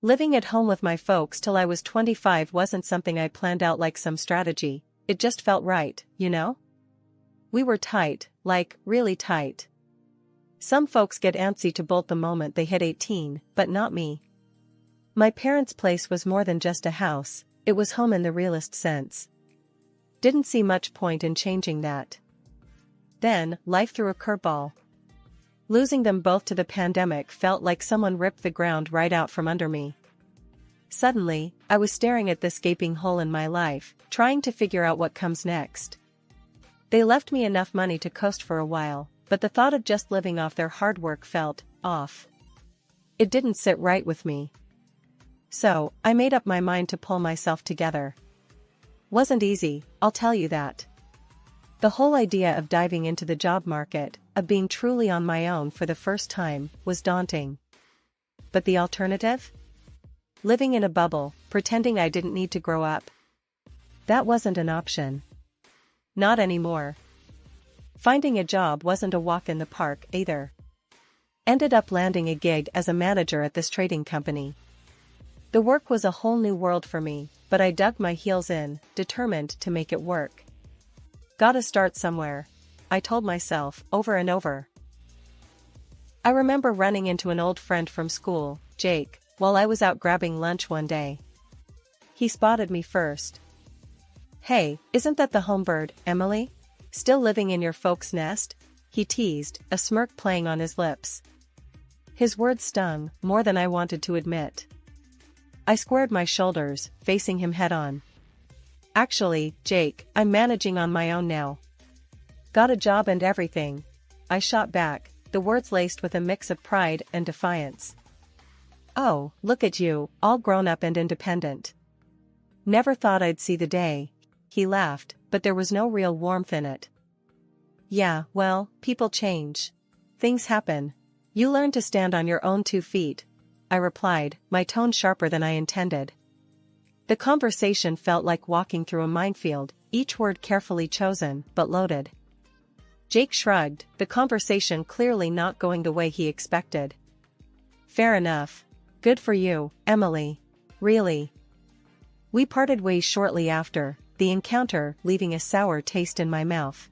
Living at home with my folks till I was 25 wasn't something I planned out like some strategy, it just felt right, you know? We were tight, like, really tight. Some folks get antsy to bolt the moment they hit 18, but not me. My parents' place was more than just a house, it was home in the realest sense. Didn't see much point in changing that. Then, life threw a curveball. Losing them both to the pandemic felt like someone ripped the ground right out from under me. Suddenly, I was staring at this gaping hole in my life, trying to figure out what comes next. They left me enough money to coast for a while, but the thought of just living off their hard work felt off. It didn't sit right with me. So, I made up my mind to pull myself together. Wasn't easy, I'll tell you that. The whole idea of diving into the job market, of being truly on my own for the first time, was daunting. But the alternative? Living in a bubble, pretending I didn't need to grow up. That wasn't an option. Not anymore. Finding a job wasn't a walk in the park either. Ended up landing a gig as a manager at this trading company. The work was a whole new world for me, but I dug my heels in, determined to make it work. Gotta start somewhere, I told myself, over and over. I remember running into an old friend from school, Jake, while I was out grabbing lunch one day. He spotted me first. "Hey, isn't that the homebird, Emily? Still living in your folks' nest?" he teased, a smirk playing on his lips. His words stung, more than I wanted to admit. I squared my shoulders, facing him head-on. "Actually, Jake, I'm managing on my own now. Got a job and everything," I shot back, the words laced with a mix of pride and defiance. "Oh, look at you, all grown up and independent. Never thought I'd see the day," he laughed, but there was no real warmth in it. "Yeah, well, people change. Things happen. You learn to stand on your own 2 feet," I replied, my tone sharper than I intended. The conversation felt like walking through a minefield, each word carefully chosen, but loaded. Jake shrugged, the conversation clearly not going the way he expected. "Fair enough. Good for you, Emily. Really." We parted ways shortly after, the encounter leaving a sour taste in my mouth.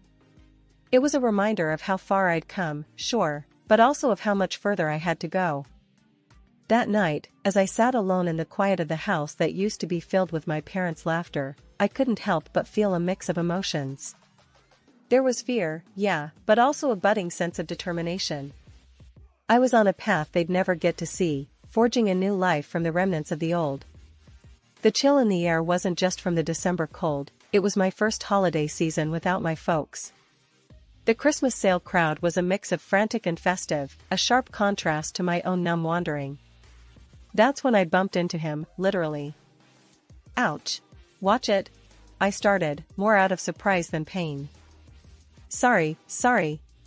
It was a reminder of how far I'd come, sure, but also of how much further I had to go. That night, as I sat alone in the quiet of the house that used to be filled with my parents' laughter, I couldn't help but feel a mix of emotions. There was fear, yeah, but also a budding sense of determination. I was on a path they'd never get to see, forging a new life from the remnants of the old. The chill in the air wasn't just from the December cold, it was my first holiday season without my folks. The Christmas sale crowd was a mix of frantic and festive, a sharp contrast to my own numb wandering. That's when I bumped into him, literally. "Ouch. Watch it," I started, more out of surprise than pain. Sorry,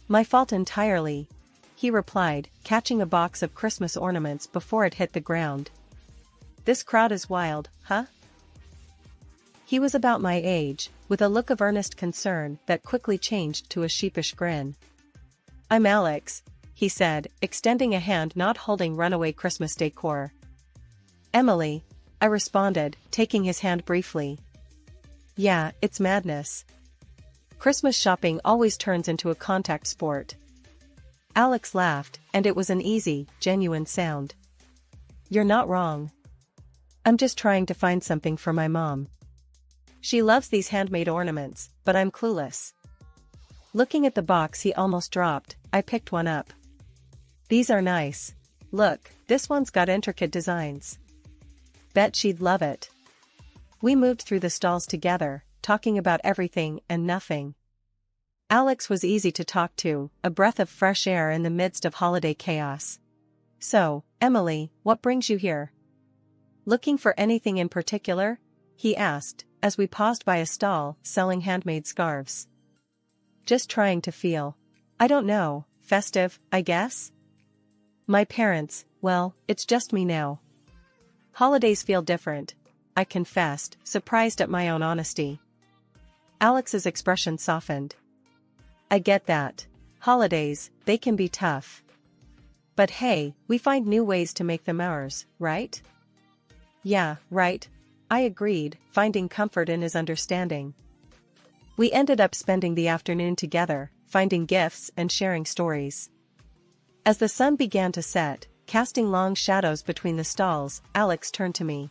my fault entirely," he replied, catching a box of Christmas ornaments before it hit the ground. "This crowd is wild, huh?" He was about my age, with a look of earnest concern that quickly changed to a sheepish grin. "I'm Alex," he said, extending a hand not holding runaway Christmas decor. "Emily," I responded, taking his hand briefly. Yeah, it's madness. Christmas shopping always turns into a contact sport. Alex laughed, and it was an easy, genuine sound. "You're not wrong. I'm just trying to find something for my mom. She loves these handmade ornaments, but I'm clueless." Looking at the box he almost dropped, I picked one up. "These are nice. Look, this one's got intricate designs. Bet she'd love it." We moved through the stalls together, talking about everything and nothing. Alex was easy to talk to, a breath of fresh air in the midst of holiday chaos. "So, Emily, what brings you here? Looking for anything in particular?" he asked, as we paused by a stall selling handmade scarves. "Just trying to feel, I don't know, festive, I guess? My parents, well, it's just me now. Holidays feel different," I confessed, surprised at my own honesty. Alex's expression softened. "I get that. Holidays, they can be tough. But hey, we find new ways to make them ours, right? Yeah, right. I agreed, finding comfort in his understanding. We ended up spending the afternoon together, finding gifts and sharing stories. As the sun began to set, casting long shadows between the stalls, Alex turned to me.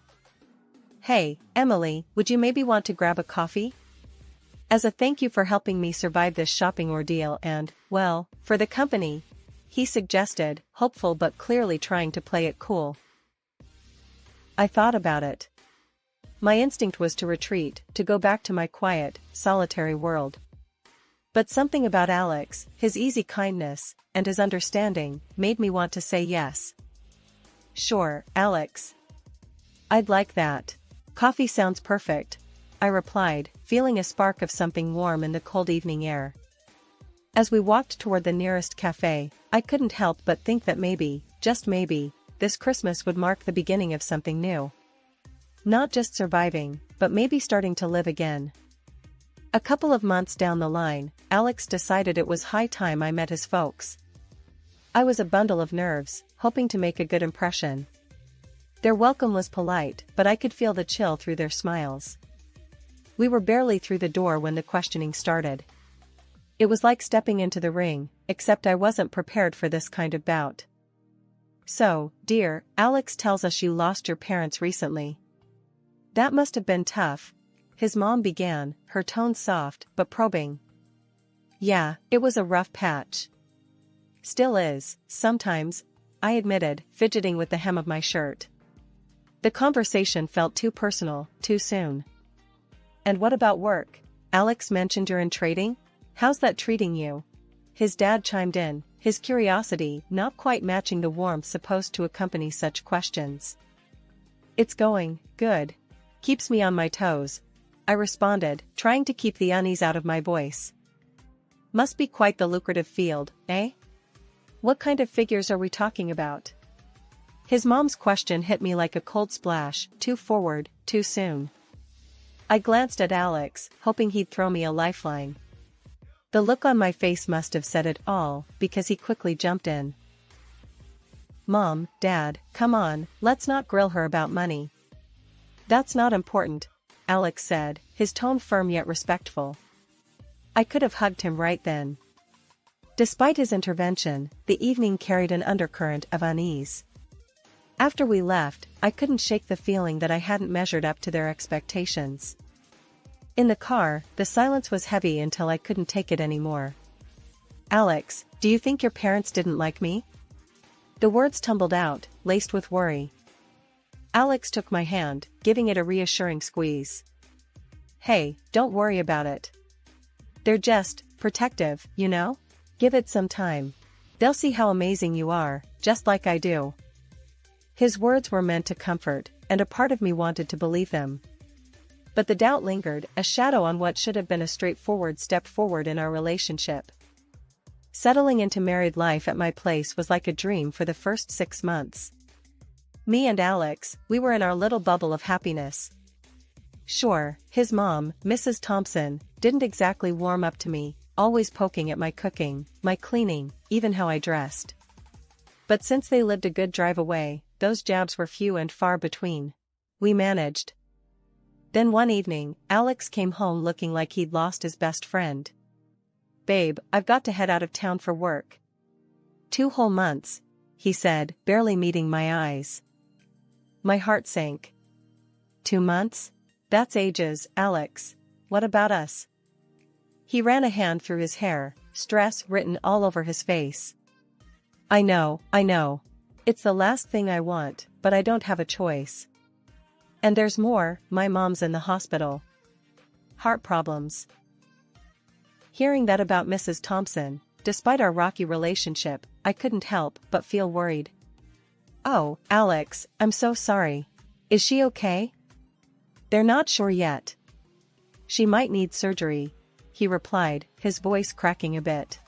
Hey, Emily, would you maybe want to grab a coffee? As a thank you for helping me survive this shopping ordeal and, well, for the company, he suggested, hopeful but clearly trying to play it cool. I thought about it. My instinct was to retreat, to go back to my quiet, solitary world. But something about Alex, his easy kindness, and his understanding, made me want to say yes. Sure, Alex. I'd like that. Coffee sounds perfect, I replied, feeling a spark of something warm in the cold evening air. As we walked toward the nearest cafe, I couldn't help but think that maybe, just maybe, this Christmas would mark the beginning of something new. Not just surviving, but maybe starting to live again. A couple of months down the line, Alex decided it was high time I met his folks. I was a bundle of nerves, hoping to make a good impression. Their welcome was polite, but I could feel the chill through their smiles. We were barely through the door when the questioning started. It was like stepping into the ring, except I wasn't prepared for this kind of bout. So, dear, Alex tells us you lost your parents recently. That must have been tough, his mom began, her tone soft but probing. Yeah, it was a rough patch. Still is, sometimes, I admitted, fidgeting with the hem of my shirt. The conversation felt too personal, too soon. And what about work? Alex mentioned you're in trading? How's that treating you? His dad chimed in, his curiosity not quite matching the warmth supposed to accompany such questions. It's going good. Keeps me on my toes, I responded, trying to keep the unease out of my voice. Must be quite the lucrative field, eh? What kind of figures are we talking about? His mom's question hit me like a cold splash, too forward, too soon. I glanced at Alex, hoping he'd throw me a lifeline. The look on my face must have said it all, because he quickly jumped in. Mom, Dad, come on, let's not grill her about money. That's not important, Alex said, his tone firm yet respectful. I could have hugged him right then. Despite his intervention, the evening carried an undercurrent of unease. After we left, I couldn't shake the feeling that I hadn't measured up to their expectations. In the car, the silence was heavy until I couldn't take it anymore. Alex, do you think your parents didn't like me? The words tumbled out, laced with worry. Alex took my hand, giving it a reassuring squeeze. Hey, don't worry about it. They're just protective, you know? Give it some time. They'll see how amazing you are, just like I do. His words were meant to comfort, and a part of me wanted to believe him. But the doubt lingered, a shadow on what should have been a straightforward step forward in our relationship. Settling into married life at my place was like a dream for the first 6 months. Me and Alex, we were in our little bubble of happiness. Sure, his mom, Mrs. Thompson, didn't exactly warm up to me, always poking at my cooking, my cleaning, even how I dressed. But since they lived a good drive away, those jabs were few and far between. We managed. Then one evening, Alex came home looking like he'd lost his best friend. Babe, I've got to head out of town for work. 2 whole months, he said, barely meeting my eyes. My heart sank. 2 months? That's ages, Alex. What about us? He ran a hand through his hair, stress written all over his face. I know. It's the last thing I want, but I don't have a choice. And there's more, my mom's in the hospital. Heart problems. Hearing that about Mrs. Thompson, despite our rocky relationship, I couldn't help but feel worried. Oh, Alex, I'm so sorry. Is she okay? They're not sure yet. She might need surgery, he replied, his voice cracking a bit.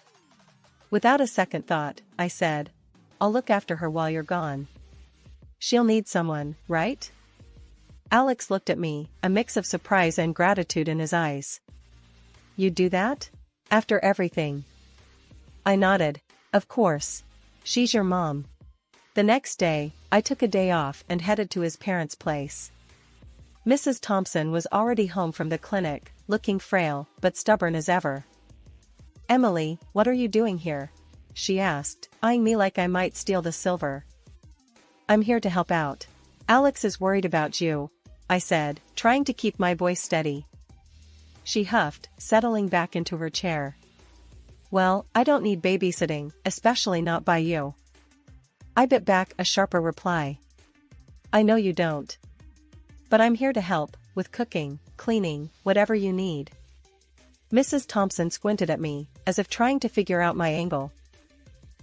Without a second thought, I said, I'll look after her while you're gone. She'll need someone, right? Alex looked at me, a mix of surprise and gratitude in his eyes. You'd do that? After everything? I nodded. Of course. She's your mom. The next day, I took a day off and headed to his parents' place. Mrs. Thompson was already home from the clinic, looking frail but stubborn as ever. "Emily, what are you doing here?" she asked, eyeing me like I might steal the silver. "I'm here to help out. Alex is worried about you," I said, trying to keep my voice steady. She huffed, settling back into her chair. "Well, I don't need babysitting, especially not by you." I bit back a sharper reply. "I know you don't. But I'm here to help, with cooking, cleaning, whatever you need." Mrs. Thompson squinted at me, as if trying to figure out my angle.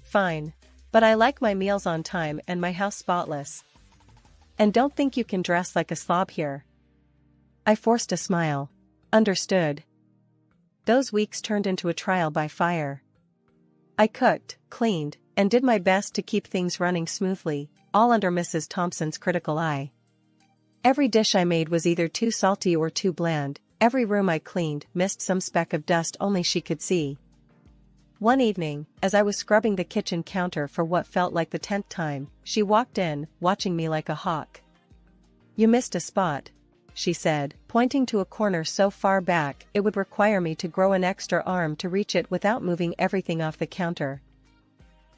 "Fine. But I like my meals on time and my house spotless. And don't think you can dress like a slob here." I forced a smile. Understood. Those weeks turned into a trial by fire. I cooked, cleaned, and did my best to keep things running smoothly, all under Mrs. Thompson's critical eye. Every dish I made was either too salty or too bland, every room I cleaned missed some speck of dust only she could see. One evening, as I was scrubbing the kitchen counter for what felt like the 10th time, she walked in, watching me like a hawk. "You missed a spot," she said, pointing to a corner so far back it would require me to grow an extra arm to reach it without moving everything off the counter.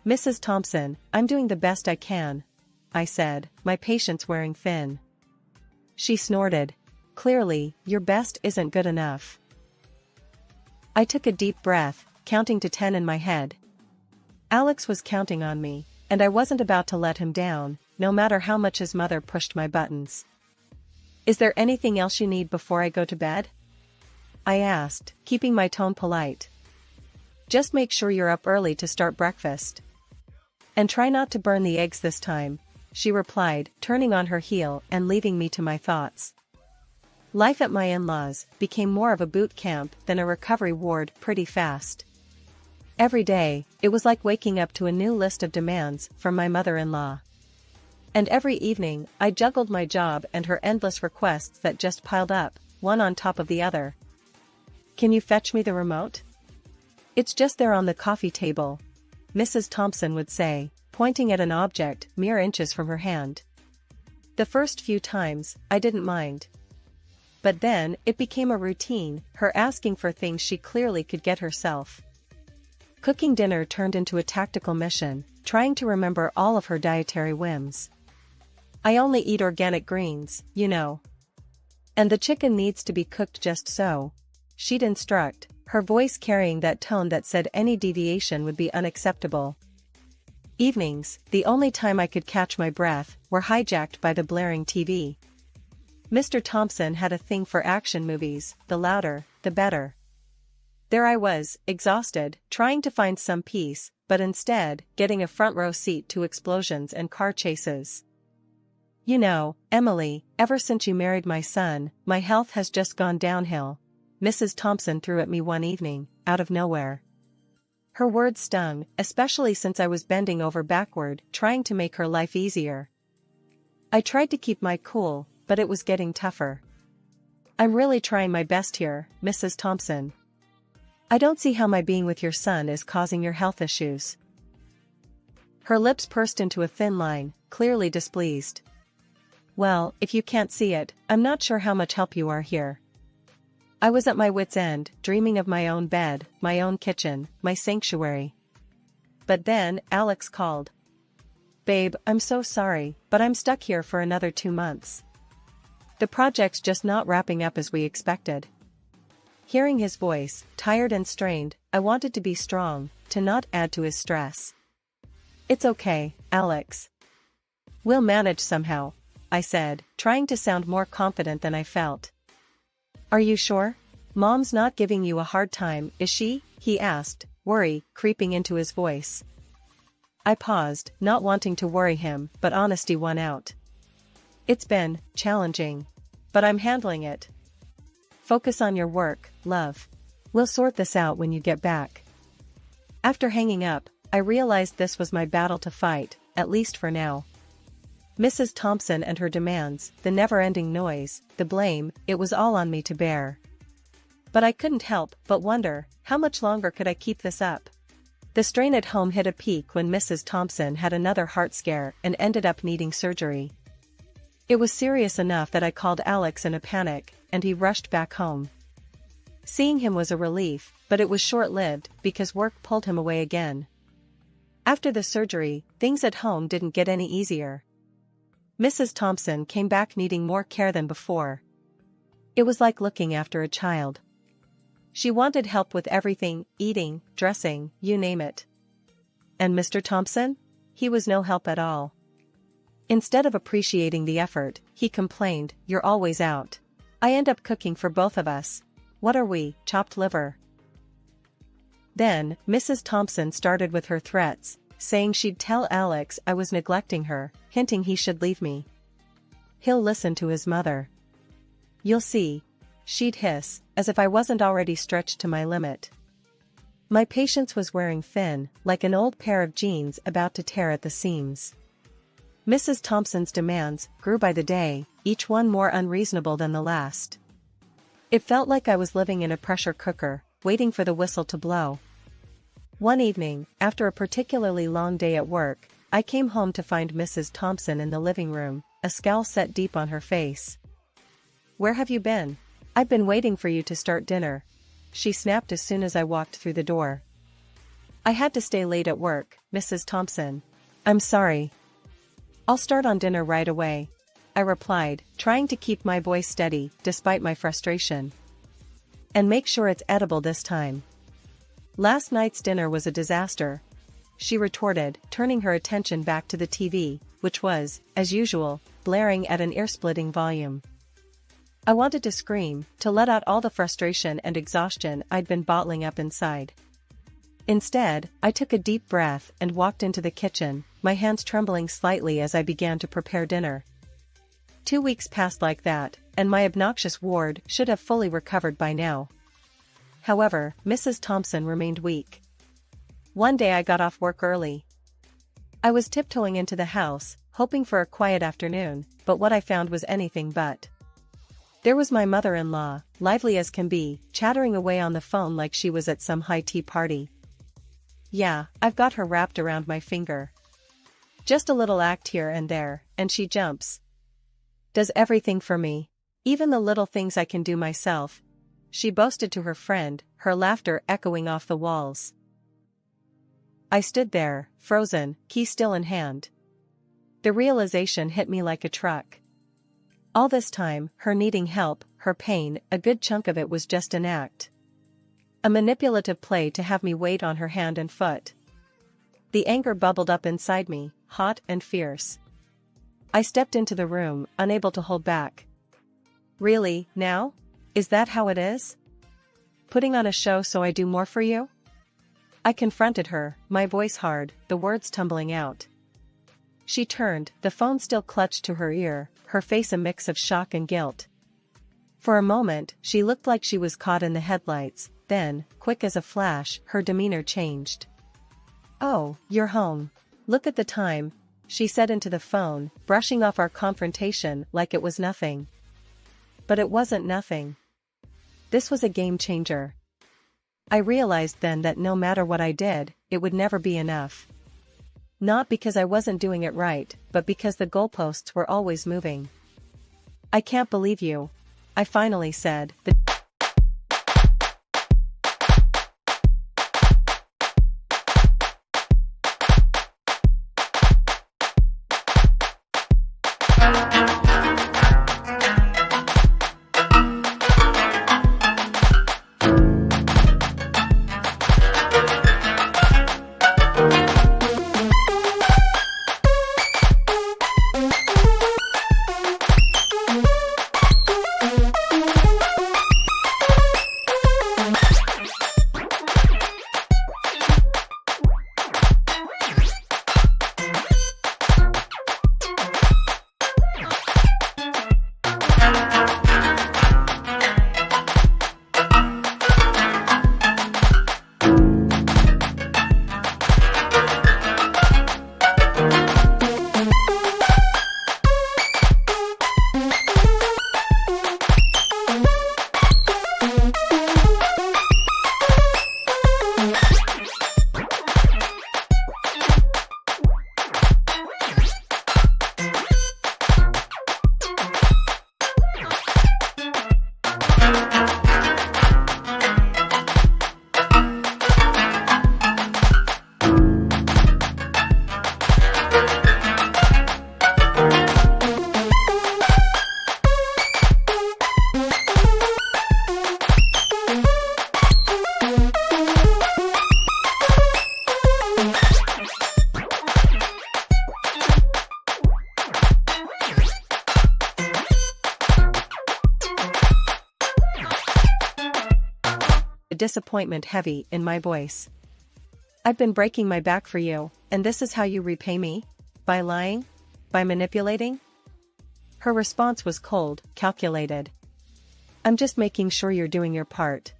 "Mrs. Thompson, I'm doing the best I can," I said, my patience wearing thin. She snorted. "Clearly, your best isn't good enough." I took a deep breath, counting to 10 in my head. Alex was counting on me, and I wasn't about to let him down, no matter how much his mother pushed my buttons. "Is there anything else you need before I go to bed?" I asked, keeping my tone polite. "Just make sure you're up early to start breakfast. And try not to burn the eggs this time," she replied, turning on her heel and leaving me to my thoughts. Life at my in-laws became more of a boot camp than a recovery ward pretty fast. Every day, it was like waking up to a new list of demands from my mother-in-law. And every evening, I juggled my job and her endless requests that just piled up, one on top of the other. "Can you fetch me the remote?" "It's just there on the coffee table," Mrs. Thompson would say, pointing at an object mere inches from her hand. The first few times, I didn't mind. But then, it became a routine, her asking for things she clearly could get herself. Cooking dinner turned into a tactical mission, trying to remember all of her dietary whims. "I only eat organic greens, you know. And the chicken needs to be cooked just so," she'd instruct, her voice carrying that tone that said any deviation would be unacceptable. Evenings, the only time I could catch my breath, were hijacked by the blaring TV. Mr. Thompson had a thing for action movies, the louder, the better. There I was, exhausted, trying to find some peace, but instead, getting a front row seat to explosions and car chases. "You know, Emily, ever since you married my son, my health has just gone downhill," Mrs. Thompson threw at me one evening, out of nowhere. Her words stung, especially since I was bending over backward, trying to make her life easier. I tried to keep my cool, but it was getting tougher. "I'm really trying my best here, Mrs. Thompson. I don't see how my being with your son is causing your health issues." Her lips pursed into a thin line, clearly displeased. "Well, if you can't see it, I'm not sure how much help you are here." I was at my wit's end, dreaming of my own bed, my own kitchen, my sanctuary. But then, Alex called. "Babe, I'm so sorry, but I'm stuck here for another 2 months. The project's just not wrapping up as we expected." Hearing his voice, tired and strained, I wanted to be strong, to not add to his stress. "It's okay, Alex. We'll manage somehow," I said, trying to sound more confident than I felt. "Are you sure? Mom's not giving you a hard time, is she?" he asked, worry creeping into his voice. I paused, not wanting to worry him, but honesty won out. "It's been challenging. But I'm handling it. Focus on your work, love. We'll sort this out when you get back." After hanging up, I realized this was my battle to fight, at least for now. Mrs. Thompson and her demands, the never-ending noise, the blame, it was all on me to bear. But I couldn't help but wonder, how much longer could I keep this up? The strain at home hit a peak when Mrs. Thompson had another heart scare and ended up needing surgery. It was serious enough that I called Alex in a panic, and he rushed back home. Seeing him was a relief, but it was short-lived because work pulled him away again. After the surgery, things at home didn't get any easier. Mrs. Thompson came back needing more care than before. It was like looking after a child. She wanted help with everything, eating, dressing, you name it. And Mr. Thompson? He was no help at all. Instead of appreciating the effort, he complained, "You're always out. I end up cooking for both of us. What are we, chopped liver?" Then, Mrs. Thompson started with her threats, saying she'd tell Alex I was neglecting her, hinting he should leave me. "He'll listen to his mother. You'll see," she'd hiss, as if I wasn't already stretched to my limit. My patience was wearing thin, like an old pair of jeans about to tear at the seams. Mrs. Thompson's demands grew by the day, each one more unreasonable than the last. It felt like I was living in a pressure cooker, waiting for the whistle to blow. One evening, after a particularly long day at work, I came home to find Mrs. Thompson in the living room, a scowl set deep on her face. "Where have you been? I've been waiting for you to start dinner," she snapped as soon as I walked through the door. "I had to stay late at work, Mrs. Thompson. I'm sorry." "I'll start on dinner right away," I replied, trying to keep my voice steady despite my frustration. "And make sure it's edible this time." "Last night's dinner was a disaster," she retorted, turning her attention back to the TV, which was, as usual, blaring at an ear-splitting volume. I wanted to scream, to let out all the frustration and exhaustion I'd been bottling up inside. Instead, I took a deep breath and walked into the kitchen, my hands trembling slightly as I began to prepare dinner. 2 weeks passed like that, and my obnoxious ward should have fully recovered by now. However, Mrs. Thompson remained weak. One day I got off work early. I was tiptoeing into the house, hoping for a quiet afternoon, but what I found was anything but. There was my mother-in-law, lively as can be, chattering away on the phone like she was at some high tea party. Yeah, I've got her wrapped around my finger. Just a little act here and there, and she jumps. Does everything for me. Even the little things I can do myself, she boasted to her friend, her laughter echoing off the walls. I stood there, frozen, key still in hand. The realization hit me like a truck. All this time, her needing help, her pain, a good chunk of it was just an act. A manipulative play to have me wait on her hand and foot. The anger bubbled up inside me, hot and fierce. I stepped into the room, unable to hold back. "Really, now? Is that how it is? Putting on a show so I do more for you?" I confronted her, my voice hard, the words tumbling out. She turned, the phone still clutched to her ear, her face a mix of shock and guilt. For a moment, she looked like she was caught in the headlights, then, quick as a flash, her demeanor changed. "Oh, you're home. Look at the time," she said into the phone, brushing off our confrontation like it was nothing. But it wasn't nothing. This was a game changer. I realized then that no matter what I did, it would never be enough. Not because I wasn't doing it right, but because the goalposts were always moving. "I can't believe you," I finally said. disappointment heavy in my voice. I've been breaking my back for you, and this is how you repay me? By lying? By manipulating? Her response was cold, calculated. I'm just making sure you're doing your part.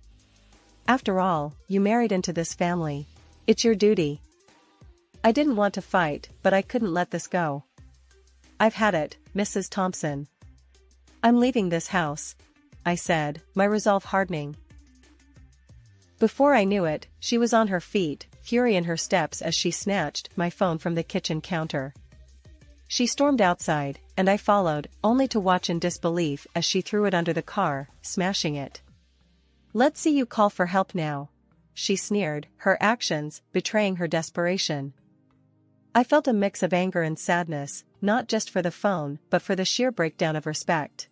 After all, you married into this family. It's your duty. I didn't want to fight, but I couldn't let this go. I've had it, Mrs. Thompson. I'm leaving this house, I said, my resolve hardening. Before I knew it, she was on her feet, fury in her steps as she snatched my phone from the kitchen counter. She stormed outside, and I followed, only to watch in disbelief as she threw it under the car, smashing it. Let's see you call for help now, she sneered, her actions betraying her desperation. I felt a mix of anger and sadness, not just for the phone but for the sheer breakdown of respect.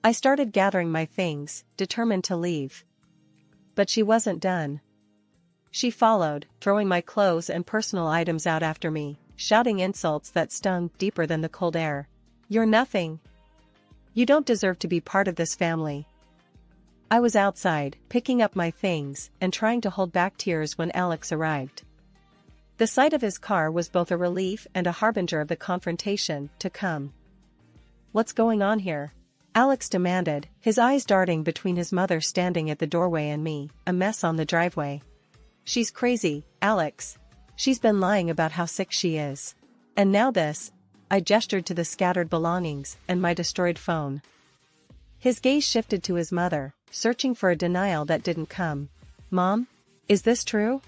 I started gathering my things, determined to leave. But she wasn't done. She followed, throwing my clothes and personal items out after me, shouting insults that stung deeper than the cold air. You're nothing. You don't deserve to be part of this family. I was outside, picking up my things, and trying to hold back tears when Alex arrived. The sight of his car was both a relief and a harbinger of the confrontation to come. What's going on here? Alex demanded, his eyes darting between his mother standing at the doorway and me, a mess on the driveway. She's crazy, Alex. She's been lying about how sick she is. And now this. I gestured to the scattered belongings and my destroyed phone. His gaze shifted to his mother, searching for a denial that didn't come. Mom? Is this true?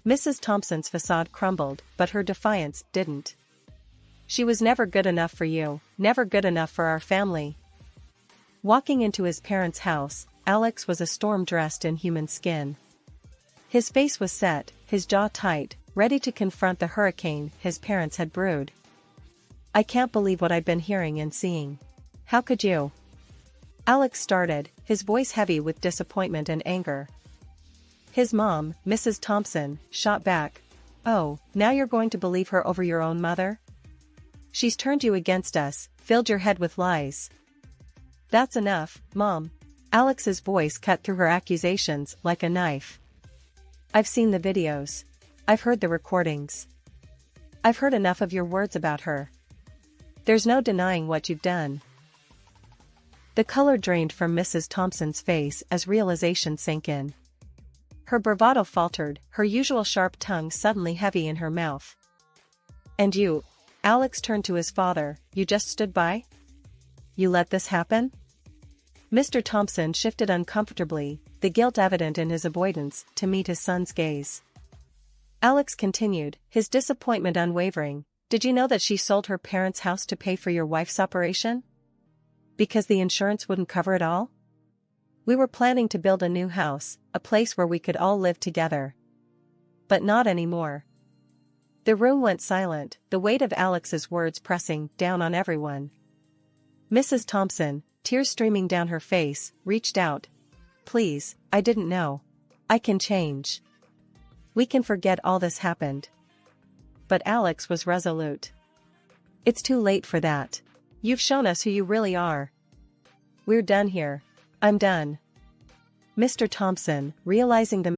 Mrs. Thompson's facade crumbled, but her defiance didn't. She was never good enough for you, never good enough for our family. Walking into his parents' house, Alex was a storm dressed in human skin. His face was set, his jaw tight, ready to confront the hurricane his parents had brewed. I can't believe what I've been hearing and seeing. How could you? Alex started, his voice heavy with disappointment and anger. His mom, Mrs. Thompson, shot back. Oh, now you're going to believe her over your own mother? She's turned you against us, filled your head with lies. That's enough, Mom. Alex's voice cut through her accusations like a knife. I've seen the videos. I've heard the recordings. I've heard enough of your words about her. There's no denying what you've done. The color drained from Mrs. Thompson's face as realization sank in. Her bravado faltered, her usual sharp tongue suddenly heavy in her mouth. And you, Alex turned to his father, you just stood by? You let this happen? Mr. Thompson shifted uncomfortably, the guilt evident in his avoidance, to meet his son's gaze. Alex continued, his disappointment unwavering. Did you know that she sold her parents' house to pay for your wife's operation? Because the insurance wouldn't cover it all? We were planning to build a new house, a place where we could all live together. But not anymore. The room went silent, the weight of Alex's words pressing down on everyone. Mrs. Thompson, tears streaming down her face, reached out. Please, I didn't know. I can change. We can forget all this happened. But Alex was resolute. It's too late for that. You've shown us who you really are. We're done here. I'm done. Mr. Thompson, realizing the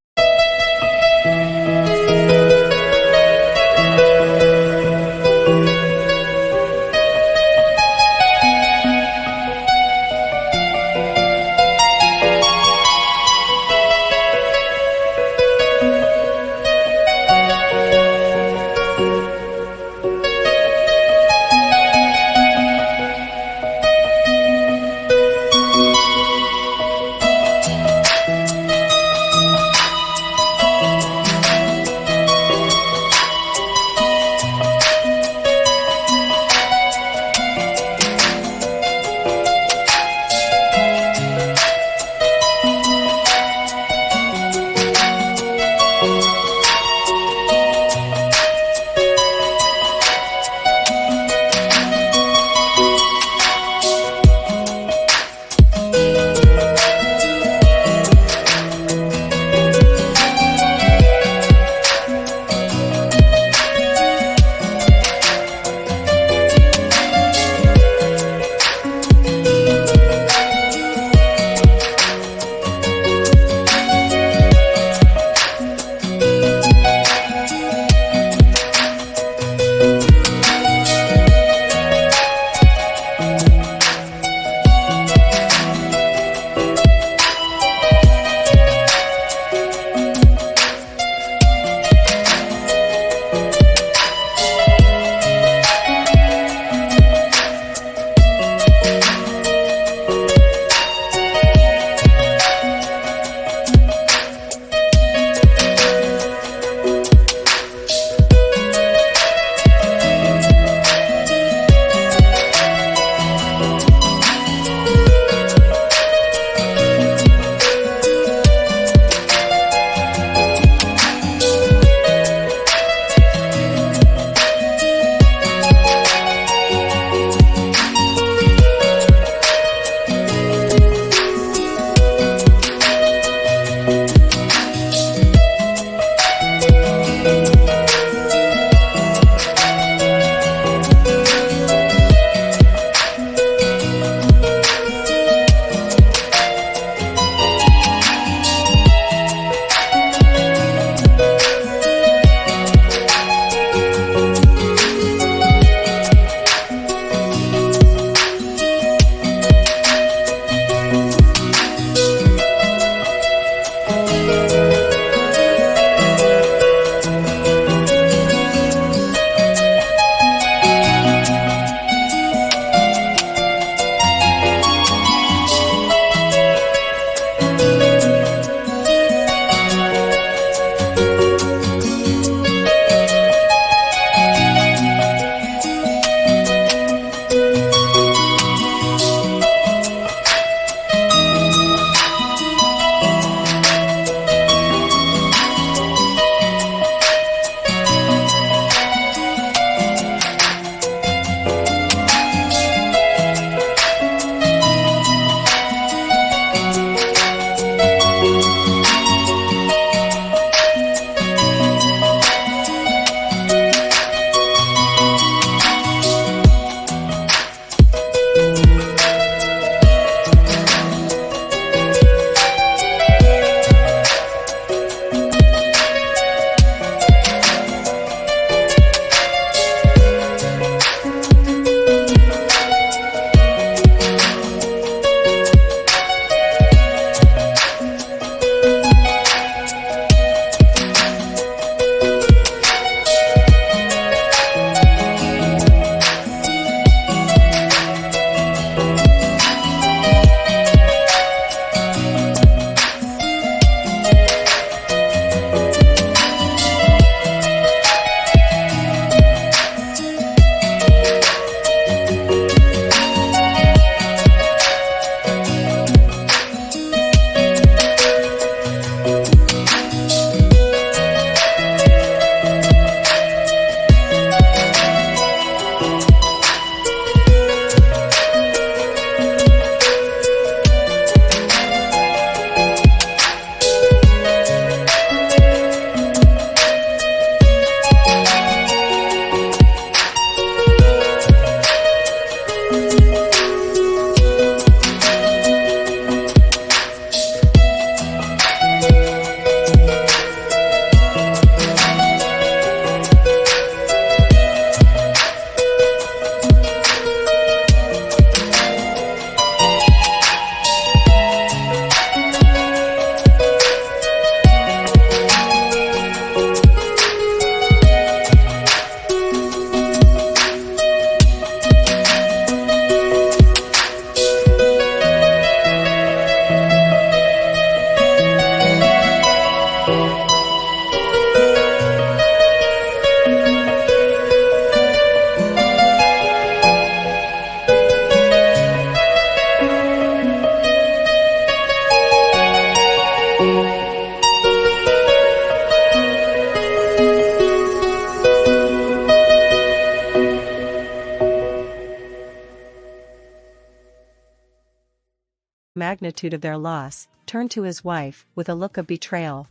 magnitude of their loss, turned to his wife with a look of betrayal.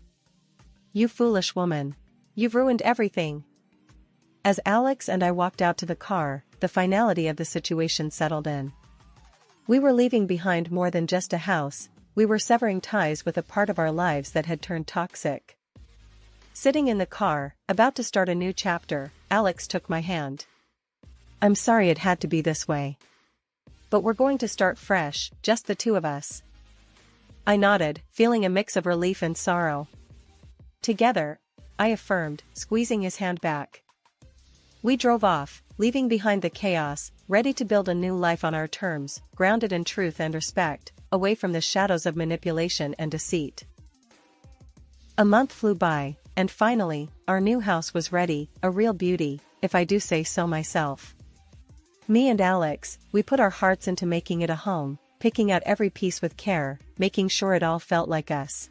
"You foolish woman. You've ruined everything." As Alex and I walked out to the car, the finality of the situation settled in. We were leaving behind more than just a house, we were severing ties with a part of our lives that had turned toxic. Sitting in the car, about to start a new chapter, Alex took my hand. "I'm sorry it had to be this way. But we're going to start fresh, just the two of us." I nodded, feeling a mix of relief and sorrow. "Together," I affirmed, squeezing his hand back. We drove off, leaving behind the chaos, ready to build a new life on our terms, grounded in truth and respect, away from the shadows of manipulation and deceit. A month flew by, and finally, our new house was ready, a real beauty, if I do say so myself. Me and Alex, we put our hearts into making it a home, picking out every piece with care, making sure it all felt like us.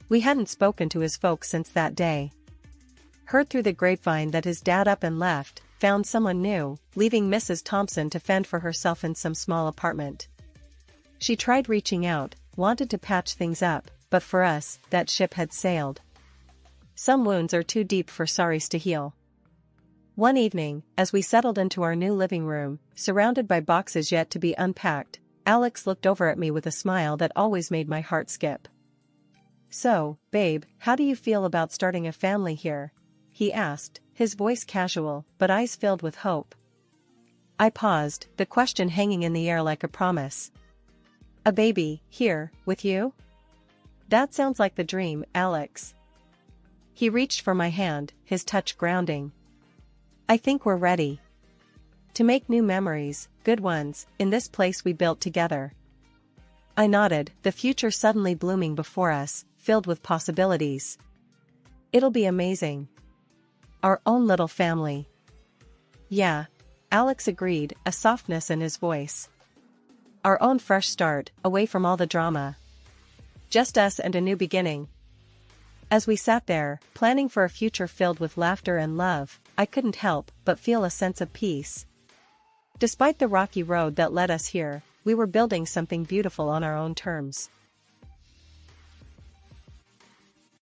We hadn't spoken to his folks since that day. Heard through the grapevine that his dad up and left, found someone new, leaving Mrs. Thompson to fend for herself in some small apartment. She tried reaching out, wanted to patch things up, but for us, that ship had sailed. Some wounds are too deep for sorries to heal. One evening, as we settled into our new living room, surrounded by boxes yet to be unpacked, Alex looked over at me with a smile that always made my heart skip. "So, babe, how do you feel about starting a family here?" he asked, his voice casual, but eyes filled with hope. I paused, the question hanging in the air like a promise. "A baby, here, with you? That sounds like the dream, Alex." He reached for my hand, his touch grounding. "I think we're ready to make new memories, good ones, in this place we built together." I nodded, the future suddenly blooming before us, filled with possibilities. "It'll be amazing. Our own little family." "Yeah," Alex agreed, a softness in his voice. "Our own fresh start, away from all the drama. Just us and a new beginning." As we sat there, planning for a future filled with laughter and love, I couldn't help but feel a sense of peace. Despite the rocky road that led us here, we were building something beautiful on our own terms.